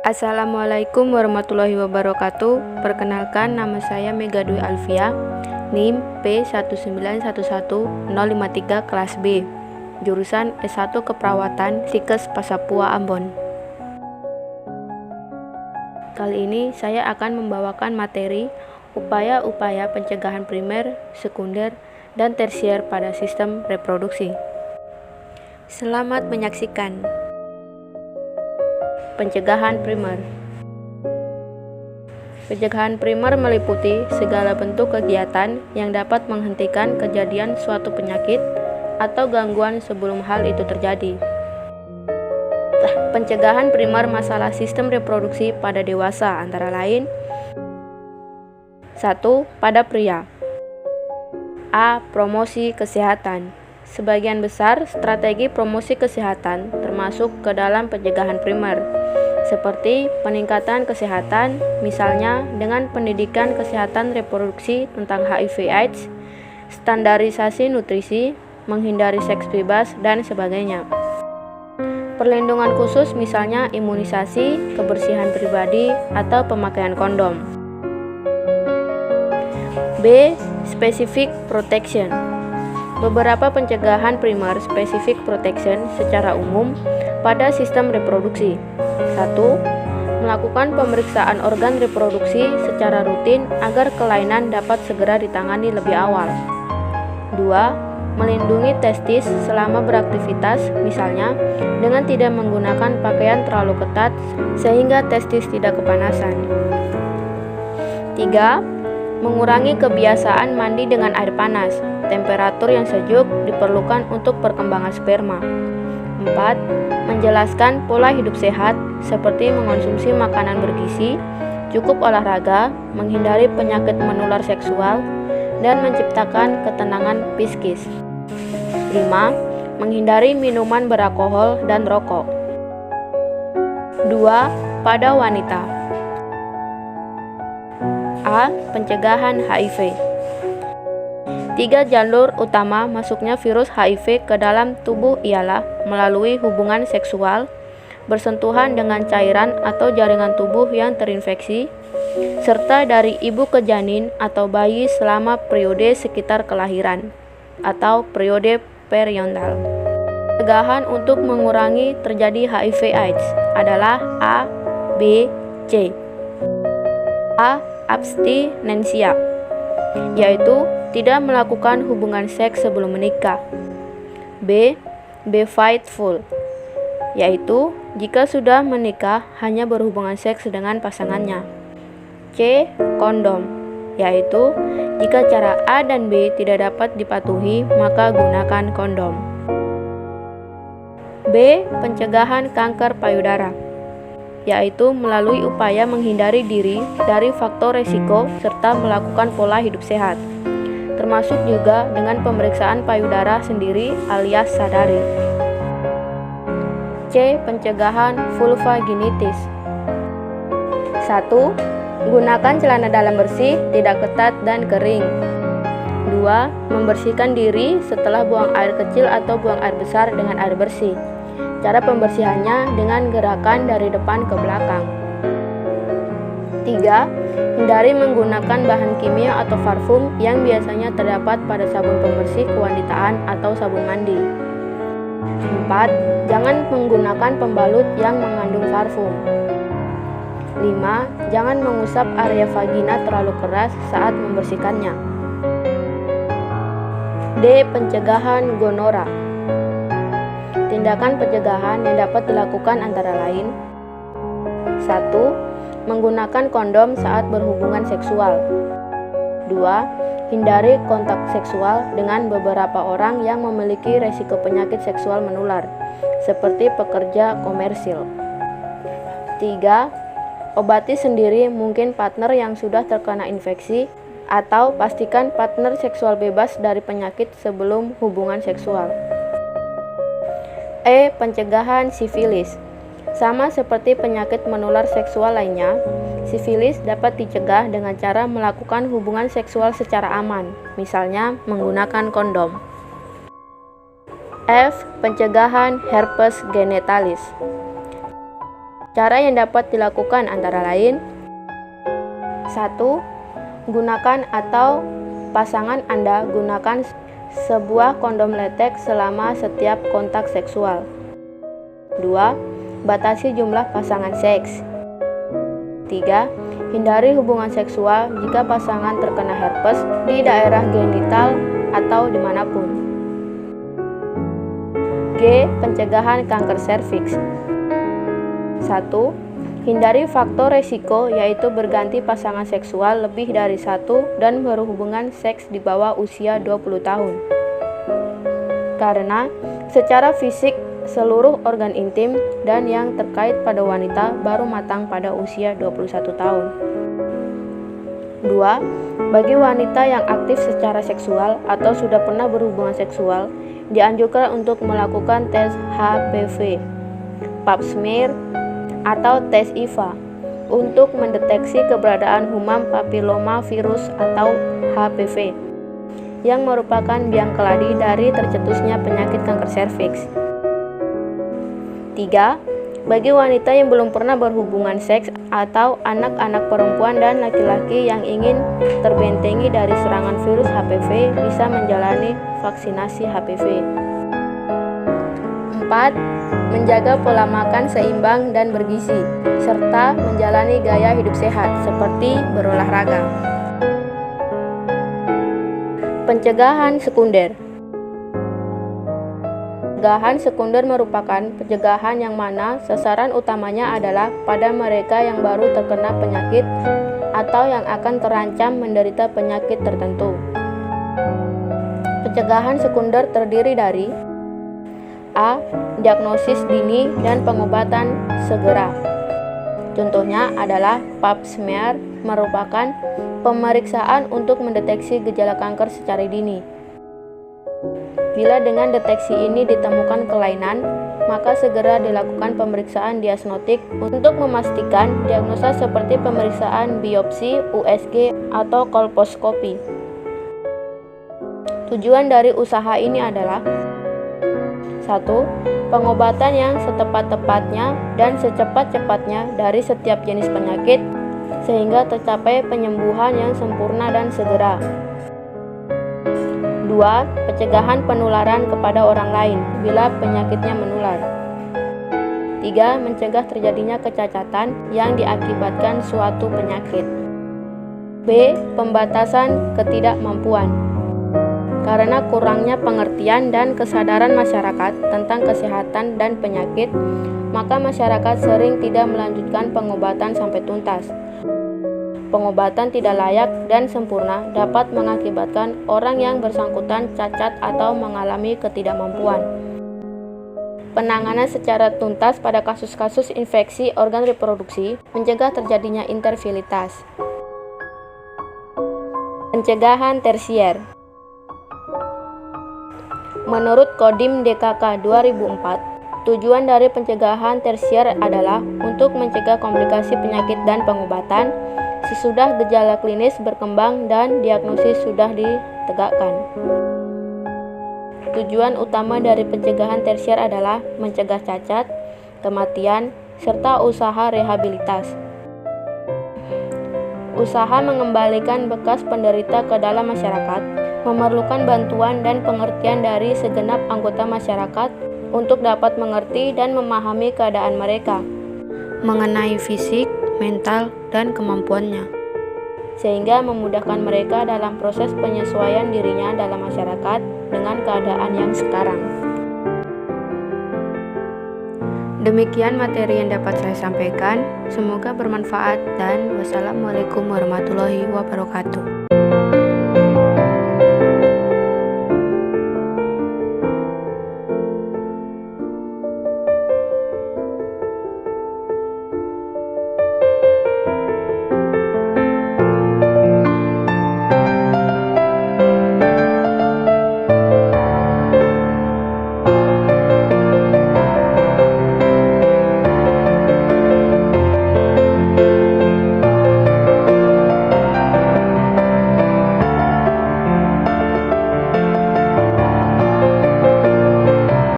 Assalamualaikum warahmatullahi wabarakatuh. Perkenalkan, nama saya Mega Dwi Alfia, NIM P1911053 kelas B, jurusan S1 Keperawatan Sikes Pasapua Ambon. Kali ini saya akan membawakan materi upaya-upaya pencegahan primer, sekunder, dan tersier pada sistem reproduksi. Selamat menyaksikan. Pencegahan primer. Pencegahan primer meliputi segala bentuk kegiatan yang dapat menghentikan kejadian suatu penyakit atau gangguan sebelum hal itu terjadi. Pencegahan primer masalah sistem reproduksi pada dewasa antara lain: 1. Pada pria. A. Promosi kesehatan. Sebagian besar strategi promosi kesehatan termasuk ke dalam pencegahan primer, seperti peningkatan kesehatan, misalnya dengan pendidikan kesehatan reproduksi tentang HIV/AIDS, standarisasi nutrisi, menghindari seks bebas, dan sebagainya. Perlindungan khusus, misalnya imunisasi, kebersihan pribadi, atau pemakaian kondom. B. Specific protection. Beberapa pencegahan primer specific protection secara umum pada sistem reproduksi. 1. Melakukan pemeriksaan organ reproduksi secara rutin agar kelainan dapat segera ditangani lebih awal. 2. Melindungi testis selama beraktivitas, misalnya dengan tidak menggunakan pakaian terlalu ketat sehingga testis tidak kepanasan. 3. Mengurangi kebiasaan mandi dengan air panas. Temperatur yang sejuk diperlukan untuk perkembangan sperma. 4. Menjelaskan pola hidup sehat seperti mengonsumsi makanan bergizi, cukup olahraga, menghindari penyakit menular seksual, dan menciptakan ketenangan psikis. 5. Menghindari minuman beralkohol dan rokok. 2. Pada wanita. A. Pencegahan HIV. 3 jalur utama masuknya virus HIV ke dalam tubuh ialah melalui hubungan seksual, bersentuhan dengan cairan atau jaringan tubuh yang terinfeksi, serta dari ibu ke janin atau bayi selama periode sekitar kelahiran atau periode perinatal. Pencegahan untuk mengurangi terjadi HIV/AIDS adalah A, B, C. A. Abstinensia, yaitu tidak melakukan hubungan seks sebelum menikah. B. Be faithful, yaitu jika sudah menikah hanya berhubungan seks dengan pasangannya. C. Kondom, yaitu jika cara A dan B tidak dapat dipatuhi maka gunakan kondom. B. Pencegahan kanker payudara, yaitu melalui upaya menghindari diri dari faktor resiko serta melakukan pola hidup sehat, termasuk juga dengan pemeriksaan payudara sendiri alias sadari. C. Pencegahan vulvaginitis. 1. Gunakan celana dalam bersih, tidak ketat dan kering. 2. Membersihkan diri setelah buang air kecil atau buang air besar dengan air bersih. Cara pembersihannya dengan gerakan dari depan ke belakang. 3. Hindari menggunakan bahan kimia atau parfum yang biasanya terdapat pada sabun pembersih kewanitaan atau sabun mandi. 4. Jangan menggunakan pembalut yang mengandung parfum. 5. Jangan mengusap area vagina terlalu keras saat membersihkannya. D. Pencegahan gonora. Tindakan pencegahan yang dapat dilakukan antara lain: 1. Menggunakan kondom saat berhubungan seksual. 2. Hindari kontak seksual dengan beberapa orang yang memiliki resiko penyakit seksual menular, seperti pekerja komersil. 3. Obati sendiri mungkin partner yang sudah terkena infeksi, atau pastikan partner seksual bebas dari penyakit sebelum hubungan seksual. E. Pencegahan sifilis. Sama seperti penyakit menular seksual lainnya, sifilis dapat dicegah dengan cara melakukan hubungan seksual secara aman, misalnya menggunakan kondom. F. Pencegahan herpes genitalis. Cara yang dapat dilakukan antara lain: 1. Gunakan atau pasangan Anda gunakan sebuah kondom latex selama setiap kontak seksual. 2. Batasi jumlah pasangan seks. 3. Hindari hubungan seksual jika pasangan terkena herpes di daerah genital atau dimanapun. G. Pencegahan kanker serviks. 1. Hindari faktor resiko, yaitu berganti pasangan seksual lebih dari satu dan berhubungan seks di bawah usia 20 tahun. Karena secara fisik seluruh organ intim dan yang terkait pada wanita baru matang pada usia 21 tahun. 2. Bagi wanita yang aktif secara seksual atau sudah pernah berhubungan seksual, dianjurkan untuk melakukan tes HPV, pap smear, atau tes IVA untuk mendeteksi keberadaan human papilloma virus atau HPV yang merupakan biang keladi dari tercetusnya penyakit kanker serviks. 3. Bagi wanita yang belum pernah berhubungan seks atau anak-anak perempuan dan laki-laki yang ingin terbentengi dari serangan virus HPV bisa menjalani vaksinasi HPV. 4. Menjaga pola makan seimbang dan bergizi, serta menjalani gaya hidup sehat seperti berolahraga. Pencegahan sekunder. Pencegahan sekunder merupakan pencegahan yang mana sasaran utamanya adalah pada mereka yang baru terkena penyakit atau yang akan terancam menderita penyakit tertentu. Pencegahan sekunder terdiri dari: A. Diagnosis dini dan pengobatan segera. Contohnya adalah pap smear merupakan pemeriksaan untuk mendeteksi gejala kanker secara dini. Bila dengan deteksi ini ditemukan kelainan, maka segera dilakukan pemeriksaan diagnostik untuk memastikan diagnosa seperti pemeriksaan biopsi, USG, atau kolposkopi. Tujuan dari usaha ini adalah: 1. Pengobatan yang setepat-tepatnya dan secepat-cepatnya dari setiap jenis penyakit sehingga tercapai penyembuhan yang sempurna dan segera. 2. Pencegahan penularan kepada orang lain bila penyakitnya menular. 3. Mencegah terjadinya kecacatan yang diakibatkan suatu penyakit. B. Pembatasan ketidakmampuan. Karena kurangnya pengertian dan kesadaran masyarakat tentang kesehatan dan penyakit, maka masyarakat sering tidak melanjutkan pengobatan sampai tuntas. Pengobatan tidak layak dan sempurna dapat mengakibatkan orang yang bersangkutan cacat atau mengalami ketidakmampuan. Penanganan secara tuntas pada kasus-kasus infeksi organ reproduksi mencegah terjadinya infertilitas. Pencegahan tersier. Menurut Kodim DKK 2004, tujuan dari pencegahan tersier adalah untuk mencegah komplikasi penyakit dan pengobatan sesudah gejala klinis berkembang dan diagnosis sudah ditegakkan. Tujuan utama dari pencegahan tersier adalah mencegah cacat, kematian, serta usaha rehabilitas. Usaha mengembalikan bekas penderita ke dalam masyarakat memerlukan bantuan dan pengertian dari segenap anggota masyarakat untuk dapat mengerti dan memahami keadaan mereka mengenai fisik, mental, dan kemampuannya, sehingga memudahkan mereka dalam proses penyesuaian dirinya dalam masyarakat dengan keadaan yang sekarang. Demikian materi yang dapat saya sampaikan. Semoga bermanfaat dan wassalamualaikum warahmatullahi wabarakatuh.